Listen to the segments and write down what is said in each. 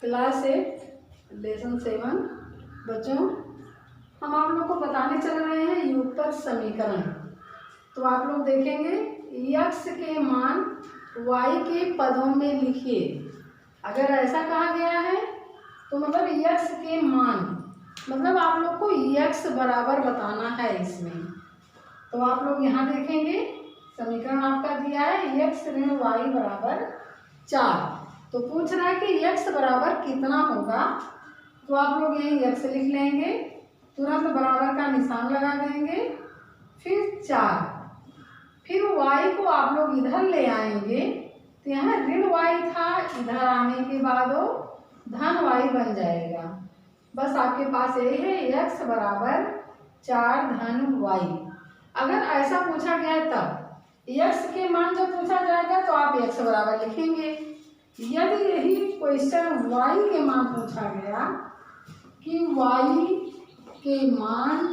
Class 8 lesson 7। बच्चों, हम आप लोग को बताने चल रहे हैं युगपत समीकरण। तो आप लोग देखेंगे x के मान y के पदों में लिखिए। अगर ऐसा कहा गया है तो मतलब x के मान मतलब आप लोग को x बराबर बताना है इसमें। तो आप लोग यहाँ देखेंगे समीकरण आपका दिया है x ऋण y बराबर 4। तो पूछ रहा है कि x बराबर कितना होगा। तो आप लोग यही x लिख लेंगे, तुरंत बराबर का निशान लगा देंगे, फिर 4, फिर y को आप लोग इधर ले आएंगे। तो यहाँ ऋण y था, इधर आने के बाद वो धन y बन जाएगा। बस आपके पास यही है x बराबर 4 धन y। अगर ऐसा पूछा गया तब x के मान जब पूछा जाएगा तो आप x बराबर लिखेंगे। यदि यही क्वेश्चन y के मान पूछा गया कि y के मान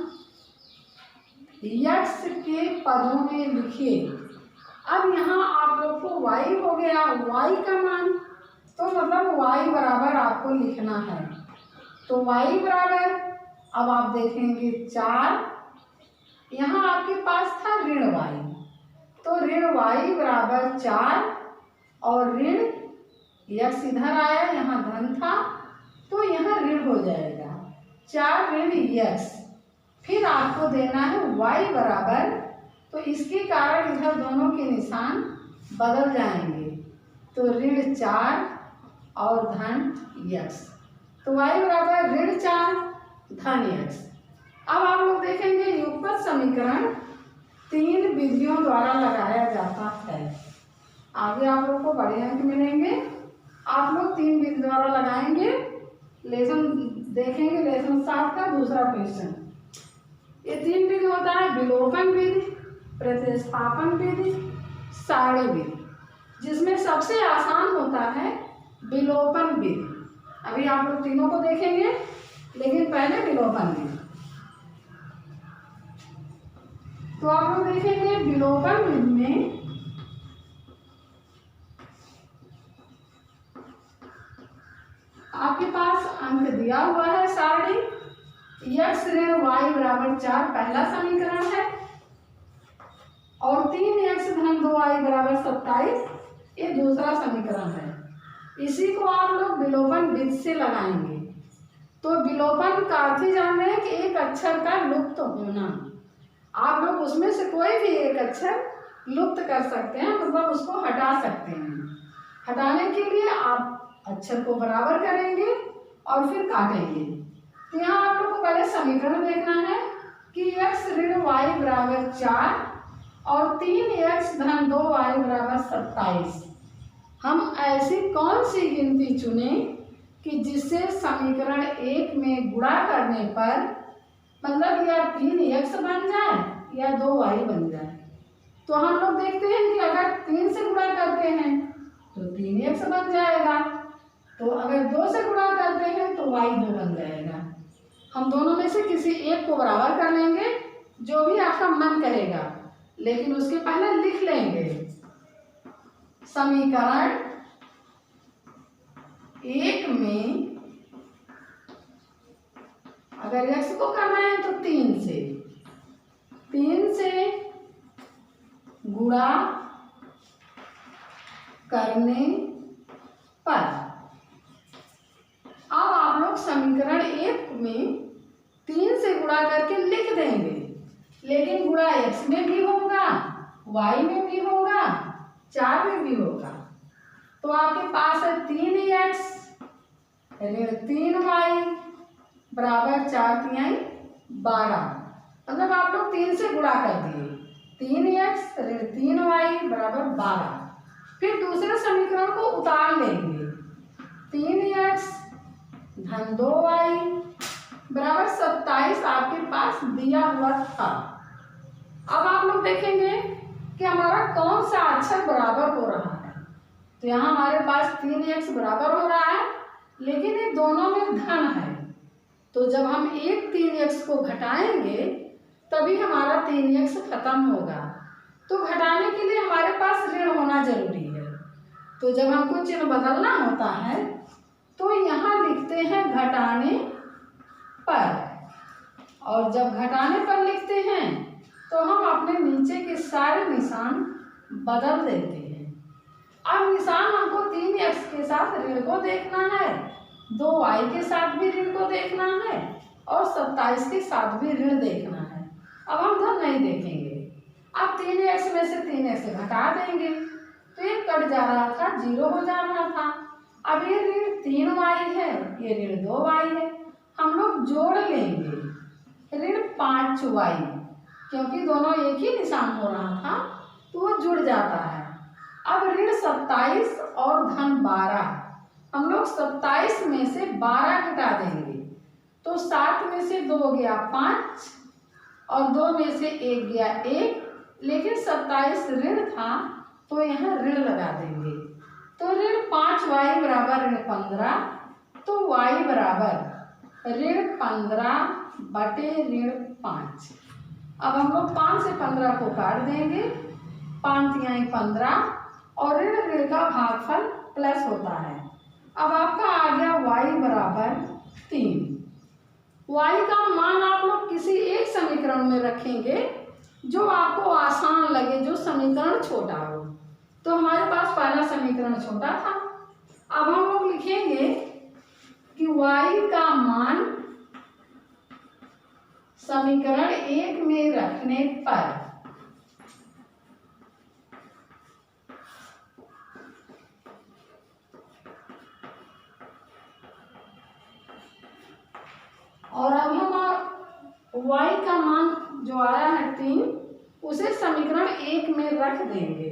x के पदों में लिखिए। अब यहाँ आप लोग को y हो गया, y का मान तो मतलब y बराबर आपको लिखना है। तो y बराबर अब आप देखेंगे 4, यहाँ आपके पास था ऋण y, तो ऋण y बराबर 4 और ऋण x इधर आया, यहाँ धन था तो यहाँ ऋण हो जाएगा 4 ऋण x। फिर आपको देना है y बराबर, तो इसके कारण इधर दोनों के निशान बदल जाएंगे। तो ऋण 4 और धन x, तो y बराबर ऋण 4 धन x। अब आप लोग देखेंगे युगपत समीकरण 3 विधियों द्वारा लगाया जाता है। आगे आप लोग को बड़े अंक मिलेंगे, आप लोग 3 विधि द्वारा लगाएंगे। लेसन देखेंगे लेसन 7 का दूसरा क्वेश्चन। ये 3 विधि होता है विलोपन विधि, प्रतिस्थापन विधि, सारणी विधि, जिसमें सबसे आसान होता है विलोपन विधि। अभी आप लोग तीनों को देखेंगे, लेकिन पहले विलोपन विधि। तो आप लोग देखेंगे विलोपन विधि में आपके पास अंक दिया हुआ है सारणी x ऋण y बराबर 4 पहला समीकरण है और 3x धन 2y बराबर 27 ये दूसरा समीकरण है। इसी को आप लोग विलोपन विधि से लगाएंगे। तो विलोपन का अर्थ ही जान रहे हैं कि एक अक्षर का लुप्त होना। आप लोग उसमें से कोई भी एक अक्षर लुप्त कर सकते हैं, मतलब उसको हटा सकते हैं। हटाने के लिए आप अक्षर को बराबर करेंगे और फिर काटेंगे। तो यहाँ आप लोग को पहले समीकरण देखना है कि x ऋण y बराबर 4 और 3x धन 2y बराबर 27। हम ऐसी कौन सी गिनती चुने कि जिससे समीकरण 1 में गुणा करने पर मतलब या 3x बन जाए या 2y बन जाए। तो हम लोग देखते हैं कि अगर 3 से गुणा करते हैं तो 3x बन जाएगा, तो अगर 2 से गुणा करते हैं तो y 2 बन जाएगा। हम दोनों में से किसी एक को बराबर कर लेंगे, जो भी आपका मन करेगा, लेकिन उसके पहले लिख लेंगे समीकरण 1 में अगर x को करना है तो 3 से गुणा करने पर अब आप लोग समीकरण 1 में 3 से गुणा करके लिख देंगे, लेकिन गुणा x में भी होगा, y में भी होगा, 4 में भी होगा। तो आपके पास है 3x ऋण 3y बराबर 4 तिहाई 12। मतलब आप लोग 3 से गुणा कर दिए, 3x ऋण 3y बराबर 12। फिर दूसरे समीकरण को उतार लेंगे, 3x धन 2y बराबर 27 आपके पास दिया हुआ था। अब आप लोग देखेंगे कि हमारा कौन सा अक्षर बराबर हो रहा है। तो यहाँ हमारे पास 3x बराबर हो रहा है, लेकिन ये दोनों में धन है। तो जब हम एक 3x को घटाएंगे तभी हमारा 3x खत्म होगा। तो घटाने के लिए हमारे पास ऋण होना जरूरी है। तो जब हमको चिन्ह बदलना होता है तो यहाँ घटाने पर। और जब घटाने पर लिखते हैं तो हम अपने नीचे के सारे निशान बदल देते हैं। अब निशान हमको 3x के साथ ऋण को देखना है, 2y के साथ भी ऋण को देखना है और 27 के साथ भी ऋण देखना है। अब हम धन नहीं देखेंगे। अब 3x में से 3x घटा देंगे तो ये कट जा रहा था, 0 हो जा रहा था। अब ये ऋण 3y है, ये ऋण 2y है, हम लोग जोड़ लेंगे ऋण 5y, क्योंकि दोनों एक ही निशान हो रहा था तो वो जुड़ जाता है। अब ऋण 27 और धन 12, हम लोग 27 में से 12 घटा देंगे तो 7 में से 2 गया 5 और 2 में से 1 गया 1, लेकिन 27 ऋण था तो यहाँ ऋण लगा देंगे। तो ऋण 5y बराबर ऋण 15, तो y बराबर ऋण 15 बटे ऋण 5। अब हम लोग 5 से 15 को काट देंगे, 5 तिहाई 15 और ऋण ऋण का भागफल प्लस होता है। अब आपका आ गया y बराबर 3। y का मान आप लोग किसी एक समीकरण में रखेंगे जो आपको आसान लगे, जो समीकरण छोटा हो। तो हमारे पास पहला समीकरण छोटा था। अब हम लोग लिखेंगे कि y का मान समीकरण 1 में रखने पर और अब हम y का मान जो आया है 3, उसे समीकरण 1 में रख देंगे।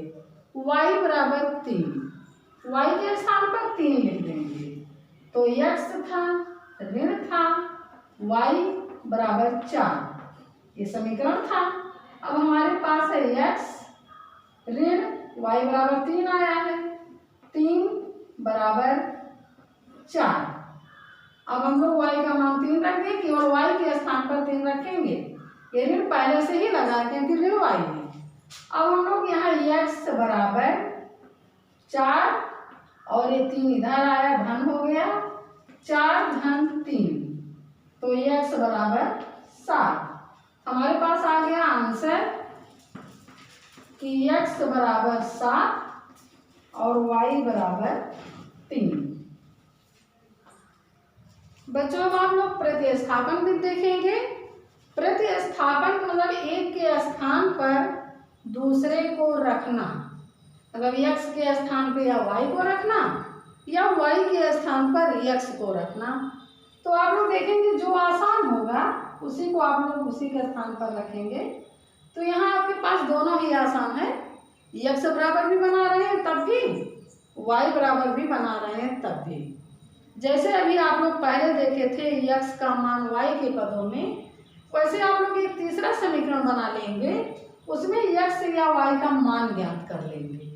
y बराबर 3, y के स्थान पर 3 लिख देंगे तो x था, ऋण था, y बराबर 4, ये समीकरण था। अब हमारे पास है x ऋण y बराबर 3 आया है, 3 बराबर 4। अब हम लोग y का मान 3 रख दें, केवल y के स्थान पर 3 रखेंगे, ये ऋण पहले से ही लगा क्योंकि ऋण y है। अब हम लोग यहाँ x बराबर 4 और ये 3 इधर आया, धन हो गया, 4 धन 3 तो x बराबर 7। हमारे पास आ गया आंसर कि x बराबर 7 और y बराबर 3। बच्चों अब आप लोग प्रतिस्थापन भी देखेंगे। प्रतिस्थापन मतलब एक के स्थान पर दूसरे को रखना, मतलब x के स्थान पर या y को रखना या y के स्थान पर x को रखना। तो आप लोग देखेंगे जो आसान होगा उसी को आप लोग उसी के स्थान पर रखेंगे। तो यहाँ आपके पास दोनों ही आसान है, x बराबर भी बना रहे हैं तब भी, y बराबर भी बना रहे हैं तब भी। जैसे अभी आप लोग पहले देखे थे x का मान y के पदों में, वैसे आप लोग एक तीसरा समीकरण बना लेंगे, उसमें x या y का मान ज्ञात कर लेंगे।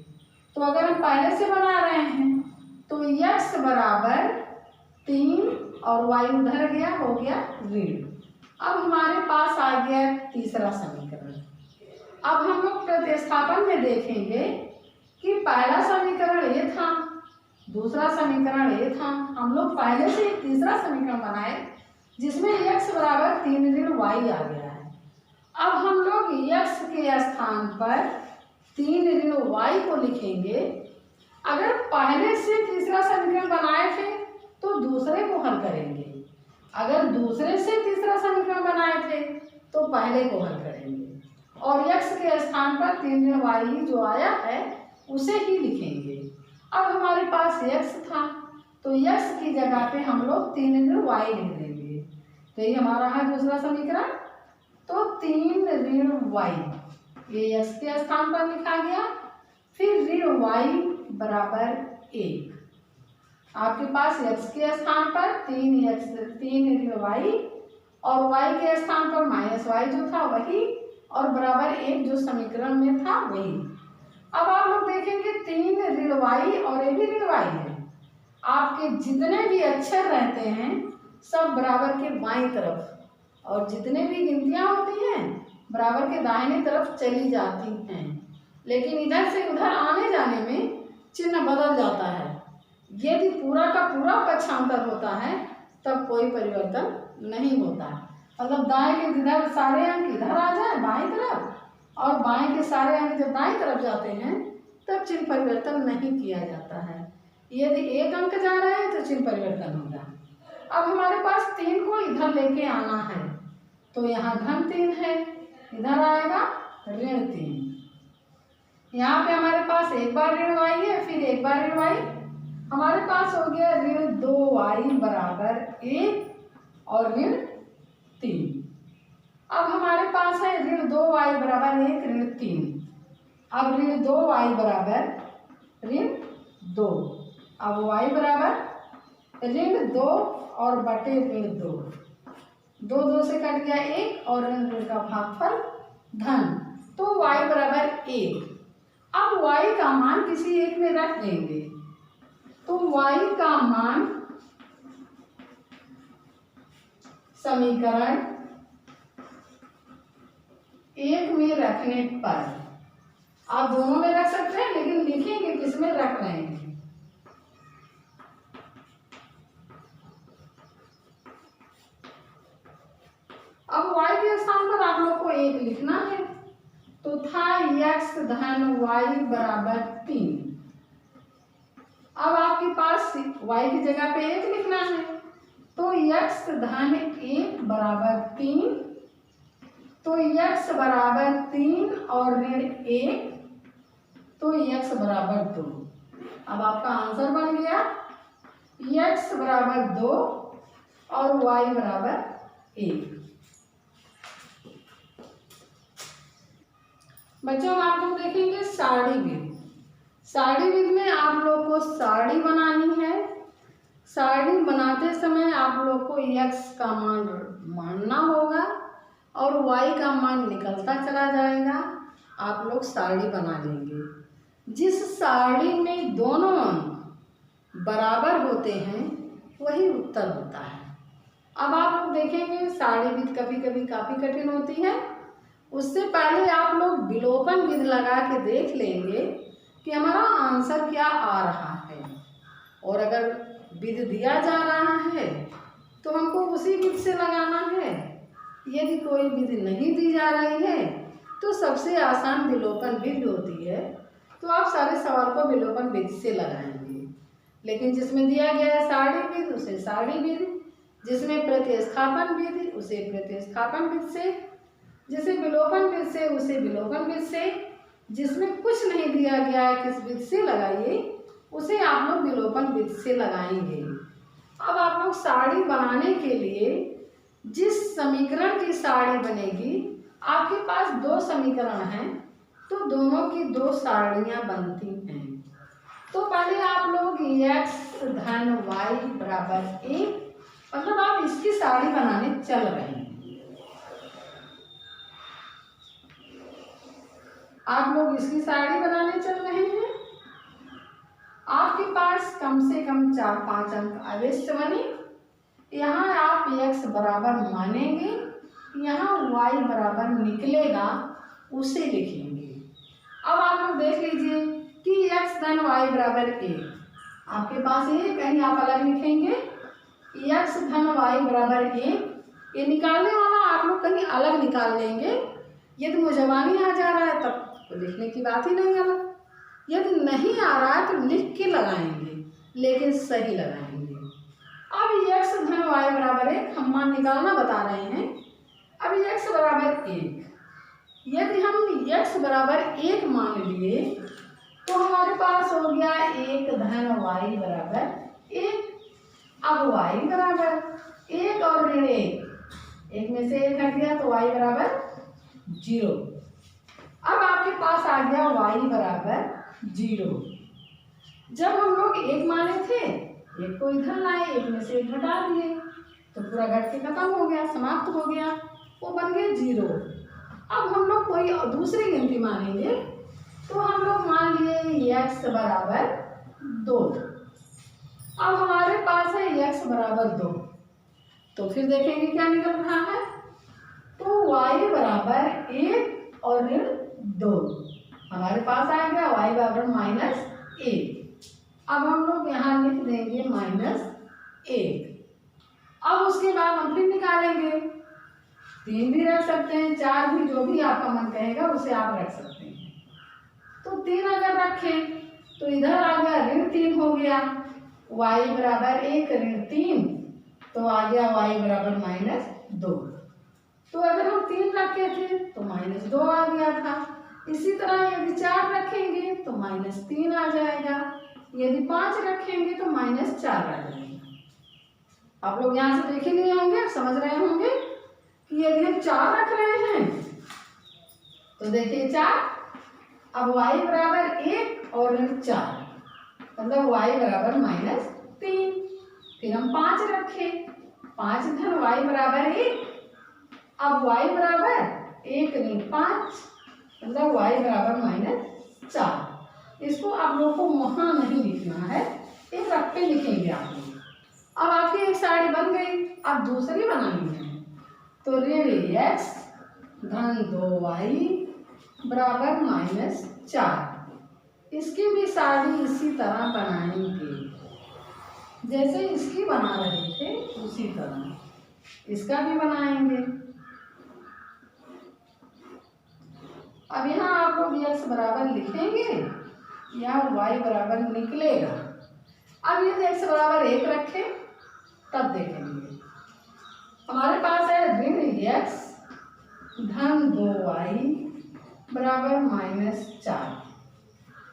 तो अगर हम पहले से बना रहे हैं तो x बराबर 3 और y उधर गया, हो गया ऋण। अब हमारे पास आ गया तीसरा समीकरण। अब हम लोग प्रतिस्थापन में देखेंगे कि पहला समीकरण ये था, दूसरा समीकरण ये था। हम लोग पहले से एक तीसरा समीकरण बनाए जिसमें x बराबर 3 ऋण y आ गया है। अब हम लोग x के स्थान पर 3 ऋण y को लिखेंगे। अगर पहले से तीसरा समीकरण बनाए थे तो दूसरे को हल करेंगे, अगर दूसरे से तीसरा समीकरण बनाए थे तो पहले को हल करेंगे और x के स्थान पर 3 ऋण y जो आया है उसे ही लिखेंगे। अब हमारे पास x था तो x की जगह पे हम लोग 3 ऋण y लिख देंगे, तो ये हमारा है दूसरा समीकरण। तो 3 ऋण y ये x के स्थान पर लिखा गया, फिर ऋण y बराबर 1। आपके पास x के स्थान पर 3 ऋण y और y के स्थान पर माइनस y जो था वही और बराबर 1 जो समीकरण में था वही। अब आप लोग देखेंगे 3 ऋण y और ये भी ऋण y है। आपके जितने भी अक्षर रहते हैं सब बराबर के बाईं तरफ और जितने भी गिनतियां होती हैं बराबर के दाहिने तरफ चली जाती हैं, लेकिन इधर से उधर आने जाने में चिन्ह बदल जाता है। यदि पूरा का पूरा पक्षांतर होता है तब कोई परिवर्तन नहीं होता। मतलब दाएं के इधर सारे अंक इधर आ जाए बाएं तरफ, और बाएं के सारे अंक जब दाएं तरफ जाते हैं तब चिन्ह परिवर्तन नहीं किया जाता है। यदि एक अंक जा रहा है तो चिन्ह परिवर्तन होगा। अब हमारे पास 3 को इधर लेके आना है, तो यहाँ -3 है, इधर आएगा -3। यहाँ पे हमारे पास एक बार ऋण y है, फिर एक बार ऋण y, हमारे पास हो गया -2y बराबर 1 और -3। अब हमारे पास है -2y बराबर 1 -3। अब -2y बराबर -2, अब y बराबर -2 और बटे -2, 2 2 से कट गया 1 और ऋण का भागफल धन, तो y बराबर 1। अब y का मान किसी एक में रख देंगे, तो y का मान समीकरण 1 में रखने पर, आप दोनों में रख सकते हैं लेकिन लिखेंगे किस में रख रहे हैं। अब y के स्थान पर आप लोग को 1 लिखना है, तो था x धन y बराबर 3। अब आपके पास y की जगह पे 1 लिखना है, तो x धन 1 बराबर 3, तो x बराबर 3 और -1, तो x बराबर 2। अब आपका आंसर बन गया x बराबर 2 और y बराबर 1। बच्चों आप लोग देखेंगे साड़ी विधि। साड़ी विधि में आप लोग को साड़ी बनानी है। साड़ी बनाते समय आप लोग को x का मान मानना होगा और y का मान निकलता चला जाएगा, आप लोग साड़ी बना लेंगे। जिस साड़ी में दोनों अंक बराबर होते हैं वही उत्तर होता है। अब आप लोग देखेंगे साड़ी विधि कभी कभी काफ़ी कठिन होती है, उससे पहले आप लोग विलोपन विधि लगा के देख लेंगे कि हमारा आंसर क्या आ रहा है, और अगर विधि दिया जा रहा है तो हमको उसी विधि से लगाना है। यदि कोई विधि नहीं दी जा रही है तो सबसे आसान विलोपन विधि होती है, तो आप सारे सवाल को विलोपन विधि से लगाएंगे। लेकिन जिसमें दिया गया है साड़ी विधि उसे साड़ी विधि, जिसमें प्रतिस्थापन विधि उसे प्रतिस्थापन विधि से, जिसे विलोपन विधि से उसे विलोपन विधि से, जिसमें कुछ नहीं दिया गया है किस विधि से लगाइए उसे आप लोग विलोपन विधि से लगाएंगे। अब आप लोग साड़ी बनाने के लिए जिस समीकरण की साड़ी बनेगी, आपके पास 2 समीकरण हैं तो दोनों की 2 साड़ियाँ बनती हैं। तो पहले आप लोग x धन y बराबर 1, मतलब आप इसकी साड़ी बनाने चल रहे हैं। आप लोग इसकी साड़ी बनाने चल रहे हैं। आपके पास कम से कम 4-5 अंक अवश्य बने। यहाँ आप x बराबर मानेंगे, यहाँ y बराबर निकलेगा उसे लिखेंगे। अब आप लोग देख लीजिए कि x धन y बराबर 1, आपके पास ये कहीं आप अलग लिखेंगे x धन y बराबर 1, ये निकालने वाला आप लोग कहीं अलग निकाल लेंगे। यदि मुजबानी आ जा रहा है तब तो लिखने की बात ही नहीं अलग, यदि नहीं आ रहा है तो लिख के लगाएंगे लेकिन सही लगाएंगे। अब x धन y बराबर 1 हम मान निकालना बता रहे हैं। अब x बराबर 1, यदि हम x बराबर 1 मान लिए तो हमारे पास हो गया 1 धन y बराबर 1। अब y बराबर 1 और ऋण 1 में से 1 हट गया तो y बराबर 0। अब आपके पास आ गया y बराबर 0। जब हम लोग 1 माने थे, 1 को इधर लाए, 1 में से 1 घटा दिए तो पूरा घट के खत्म हो गया, समाप्त हो गया, वो बन गया 0। अब हम लोग कोई दूसरी गिनती मानेंगे तो हम लोग मान लिए x बराबर 2। अब हमारे पास है x बराबर 2, तो फिर देखेंगे क्या निकल रहा है, तो y बराबर 1 और ऋण 2, हमारे पास आ गया y बराबर -1। अब हम लोग यहाँ लिख देंगे -1। अब उसके बाद हम फिर निकालेंगे, 3 भी रख सकते हैं, 4 भी, जो भी आपका मन कहेगा उसे आप रख सकते हैं। तो 3 अगर रखें तो इधर आ गया -3 हो गया, y बराबर 1 ऋण 3, तो आ गया y बराबर -2। तो अगर हम 3 रखे थे तो -2 आ गया था। इसी तरह यदि 4 रखेंगे तो -3 आ जाएगा, यदि 5 रखेंगे तो -4 आ जाएगा। आप लोग यहाँ से देख ही लिए होंगे, समझ रहे होंगे कि यदि हम 4 रख रहे हैं तो देखिए 4, अब y बराबर 1 और ऋण 4, मतलब y बराबर -3। फिर हम 5 रखे, 5 धन y बराबर 1, अब y बराबर 1 ऋण 5, मतलब y बराबर -4। इसको आप लोग को वहाँ नहीं लिखना है, एक रख के लिखेंगे आप लोग। अब आपकी एक साइड बन गई, अब दूसरी बनानी है, तो ऋण x धन 2y बराबर -4। इसकी भी साड़ी इसी तरह बनाएंगे, जैसे इसकी बना रहे थे उसी तरह इसका भी बनाएंगे। अब यहाँ आप लोग x बराबर लिखेंगे, यहाँ y बराबर निकलेगा। अब यदि x बराबर 1 रखें तब देखेंगे, हमारे पास है ऋण x धन 2y बराबर -4।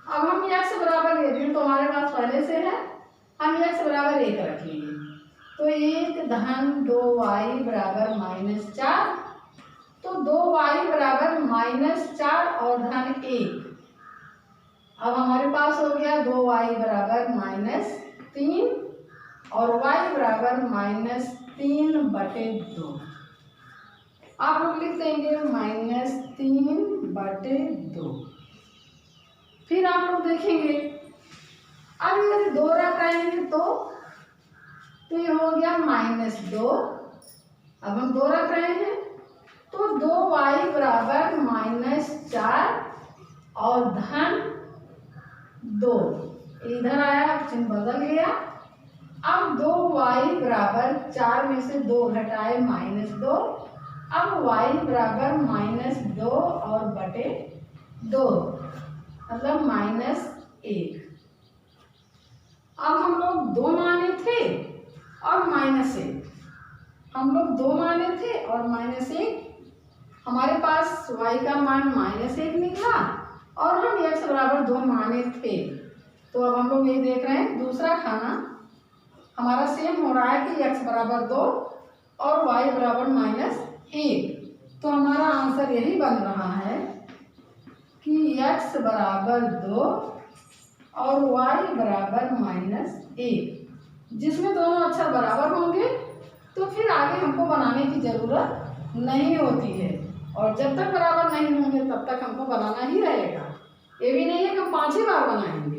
अब हम x बराबर, ऋण तो हमारे पास पहले से है, हम x बराबर 1 रख लेंगे, तो 1 धन 2y बराबर -4, तो 2y बराबर -4 और धन 1। अब हमारे पास हो गया 2y बराबर -3 और y बराबर -3/2। आप लोग लिख देंगे -3/2। फिर आप लोग देखेंगे, अब यदि 2 रख रहे हैं तो ये हो गया -2। अब हम 2 रख रहे हैं तो 2y बराबर -4 और धन 2, इधर आया, चिन्ह बदल गया। अब 2y बराबर 4 में से 2 घटाए -2, अब y बराबर -2 और बटे 2, मतलब -1। अब हम लोग 2 माने थे और -1, हम लोग 2 माने थे और -1, हमारे पास y का मान -1 निकला और हम x बराबर 2 माने थे। तो अब हम लोग ये देख रहे हैं, दूसरा खाना हमारा सेम हो रहा है कि x बराबर 2 और y बराबर -1। तो हमारा आंसर यही बन रहा है कि x बराबर 2 और y बराबर -1, जिसमें दोनों अक्षर बराबर होंगे तो फिर आगे हमको बनाने की ज़रूरत नहीं होती है, और जब तक बराबर नहीं होंगे तब तक हमको बनाना ही रहेगा। ये भी नहीं है कि हम 5 ही बार बनाएंगे।